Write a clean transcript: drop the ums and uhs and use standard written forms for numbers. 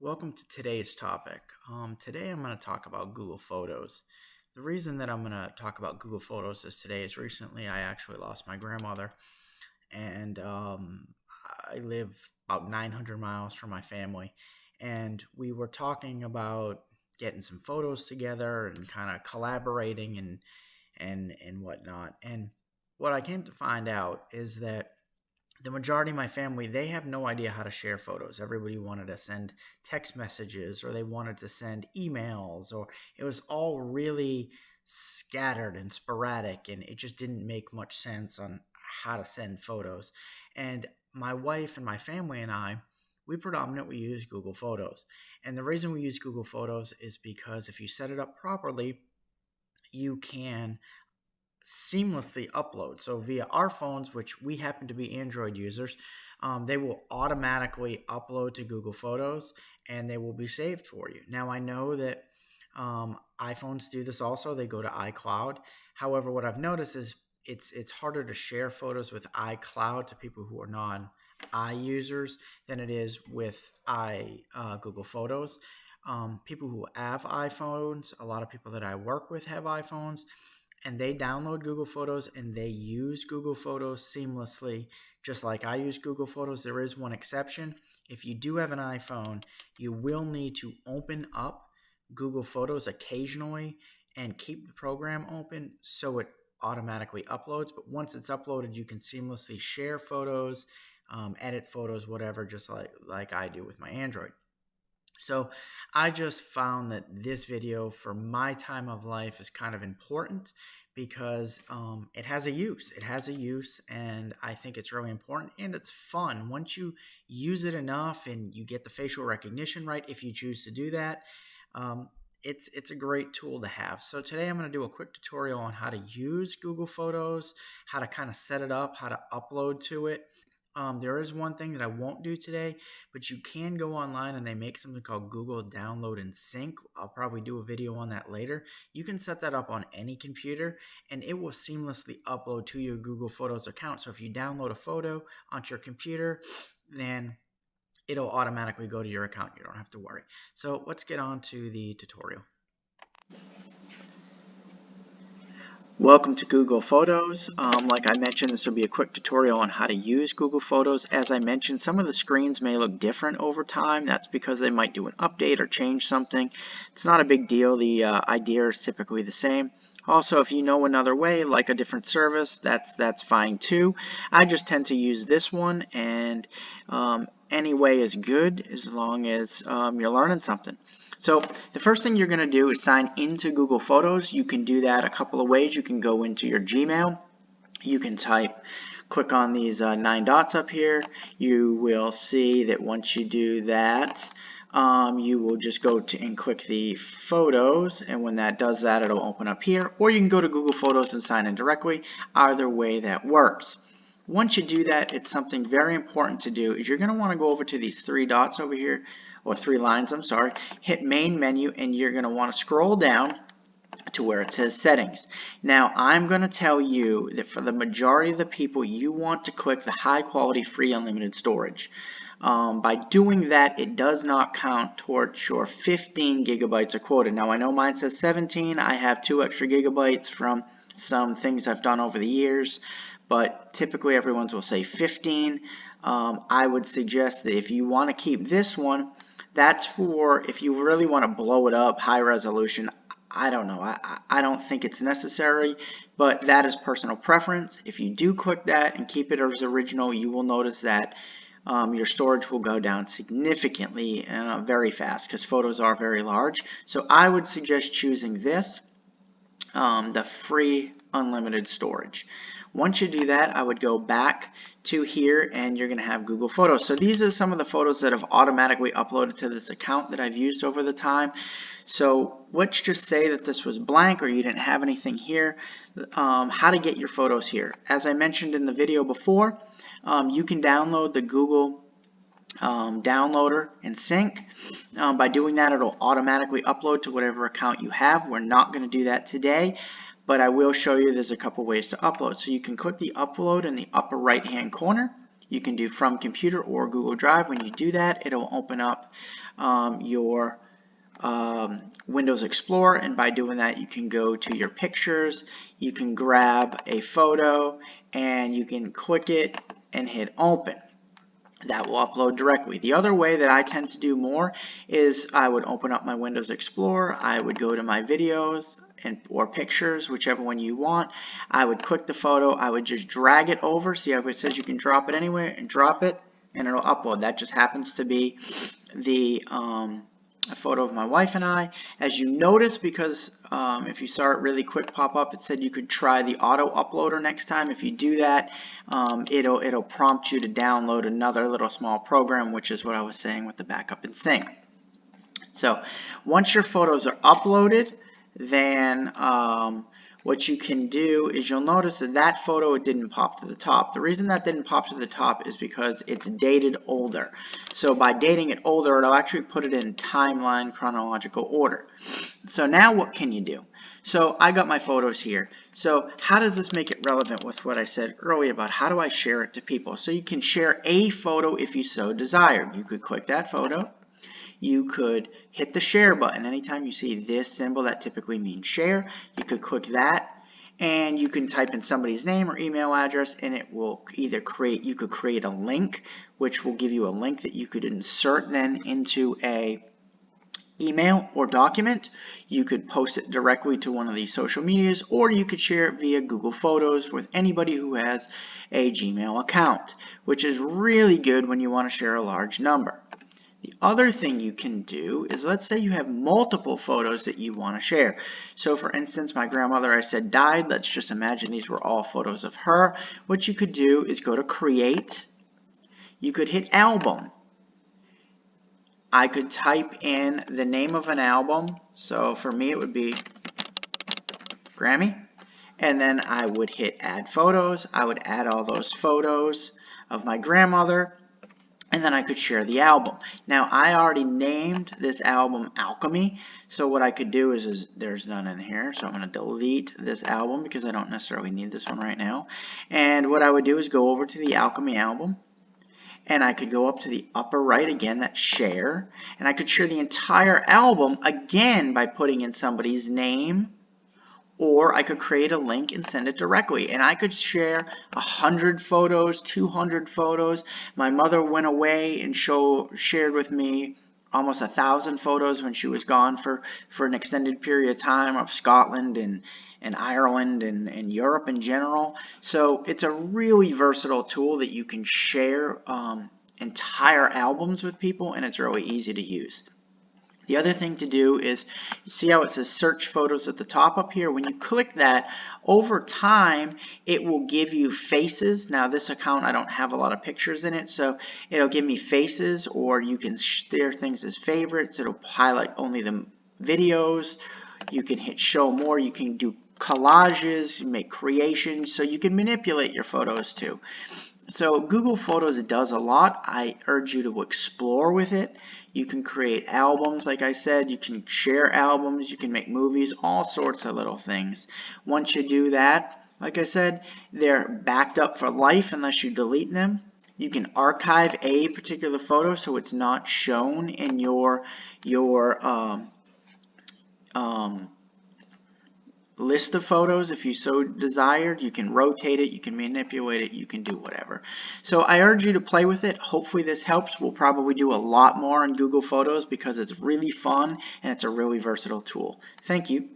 Welcome to today's topic. Today I'm going to talk about Google Photos. The reason that I'm going to talk about Google Photos is recently I actually lost my grandmother, and I live about 900 miles from my family. And we were talking about getting some photos together and kind of collaborating and whatnot. And what I came to find out is that the majority of my family, they have no idea how to share photos. Everybody wanted to send text messages, or they wanted to send emails, or it was all really scattered and sporadic, and it just didn't make much sense on how to send photos. And my wife and my family and we predominantly use Google Photos. And the reason we use Google Photos is because if you set it up properly, you can seamlessly upload. So via our phones, which we happen to be Android users, they will automatically upload to Google Photos and they will be saved for you. Now, I know that iPhones do this also. They go to iCloud. However, what I've noticed is it's harder to share photos with iCloud to people who are non users than it is with Google Photos. People who have iPhones, a lot of people that I work with have iPhones, and they download Google Photos and they use Google Photos seamlessly, just like I use Google Photos. There is one exception. If you do have an iPhone, you will need to open up Google Photos occasionally and keep the program open so it automatically uploads. But once it's uploaded, you can seamlessly share photos, edit photos, whatever, just like I do with my Android. So I just found that this video for my time of life is kind of important because it has a use. It has a use, and I think it's really important, and it's fun. Once you use it enough and you get the facial recognition right, if you choose to do that, it's a great tool to have. So today I'm going to do a quick tutorial on how to use Google Photos, how to kind of set it up, how to upload to it. There is one thing that I won't do today, but you can go online and they make something called Google Download and Sync. I'll probably do a video on that later. You can set that up on any computer and it will seamlessly upload to your Google Photos account. So if you download a photo onto your computer, then it'll automatically go to your account. You don't have to worry. So let's get on to the tutorial. Welcome to Google Photos. Like I mentioned, this will be a quick tutorial on how to use Google Photos. As I mentioned, some of the screens may look different over time. That's because they might do an update or change something. It's not a big deal. The idea is typically the same. Also, if you know another way, like a different service, that's fine too. I just tend to use this one, and any way is good as long as you're learning something. So the first thing you're going to do is sign into Google Photos. You can do that a couple of ways. You can go into your Gmail. You can click on these 9 dots up here. You will see that once you do that, you will just go to and click the Photos, and when that does that, it'll open up here. Or you can go to Google Photos and sign in directly. Either way, that works. Once you do that, it's something very important to do is you're going to want to go over to these 3 dots over here, or 3 lines, I'm sorry, hit main menu, and you're going to want to scroll down to where it says settings. Now, I'm going to tell you that for the majority of the people, you want to click the high quality free unlimited storage. By doing that, it does not count towards your 15 gigabytes of quota. Now, I know mine says 17. I have 2 extra gigabytes from some things I've done over the years, but typically everyone's will say 15. I would suggest that if you want to keep this one, that's for if you really want to blow it up, high resolution. I don't know. I don't think it's necessary, but that is personal preference. If you do click that and keep it as original, you will notice that your storage will go down significantly very fast because photos are very large. So I would suggest choosing this, the free unlimited storage. Once you do that, I would go back to here and you're going to have Google Photos. So these are some of the photos that have automatically uploaded to this account that I've used over the time. So let's just say that this was blank or you didn't have anything here. How to get your photos here. As I mentioned in the video before, you can download the Google downloader and sync. By doing that, it'll automatically upload to whatever account you have. We're not going to do that today, but I will show you there's a couple ways to upload. So you can click the upload in the upper right hand corner. You can do from computer or Google Drive. When you do that, it'll open up your Windows Explorer, and by doing that you can go to your pictures, you can grab a photo, and you can click it and hit open. That will upload directly. The other way that I tend to do more is I would open up my Windows Explorer, I would go to my videos or pictures, whichever one you want. I would click the photo, I would just drag it over. See how it says you can drop it anywhere, and drop it and it'll upload. That just happens to be the a photo of my wife and I. As you notice, because if you saw it really quick pop up, it said you could try the auto uploader next time. If you do that, it'll prompt you to download another little small program, which is what I was saying with the backup and sync. So once your photos are uploaded, then what you can do is you'll notice that that photo, it didn't pop to the top. The reason that didn't pop to the top is because it's dated older. So by dating it older, it'll actually put it in timeline chronological order. So now what can you do? So I got my photos here. So how does this make it relevant with what I said earlier about how do I share it to people? So you can share a photo if you so desired. You could click that photo. You could hit the share button. Anytime you see this symbol, that typically means share. You could click that, and you can type in somebody's name or email address, and it will either create, you could create a link, which will give you a link that you could insert then into a email or document. You could post it directly to one of these social medias, or you could share it via Google Photos with anybody who has a Gmail account, which is really good when you want to share a large number. The other thing you can do is, let's say you have multiple photos that you want to share. So for instance, my grandmother, I said, died. Let's just imagine these were all photos of her. What you could do is go to Create. You could hit Album. I could type in the name of an album. So for me, it would be Grammy. And then I would hit Add Photos. I would add all those photos of my grandmother. And then I could share the album. Now, I already named this album Alchemy, so what I could do is there's none in here, so I'm going to delete this album because I don't necessarily need this one right now. And what I would do is go over to the Alchemy album, and I could go up to the upper right again, that's share, and I could share the entire album again by putting in somebody's name, or I could create a link and send it directly. And I could share 100 photos, 200 photos. My mother went away and shared with me almost 1,000 photos when she was gone for an extended period of time of Scotland and Ireland and Europe in general. So it's a really versatile tool that you can share entire albums with people, and it's really easy to use. The other thing to do is, you see how it says search photos at the top up here? When you click that, over time it will give you faces. Now this account, I don't have a lot of pictures in it, so it'll give me faces, or you can share things as favorites. It'll highlight only the videos. You can hit show more. You can do collages, make creations, so you can manipulate your photos too. So Google Photos does a lot. I urge you to explore with it. You can create albums, like I said. You can share albums. You can make movies, all sorts of little things. Once you do that, like I said, they're backed up for life unless you delete them. You can archive a particular photo so it's not shown in your list of photos. If you so desired, you can rotate it, you can manipulate it, you can do whatever. So I urge you to play with it. Hopefully this helps. We'll probably do a lot more on Google Photos because it's really fun and it's a really versatile tool. Thank you.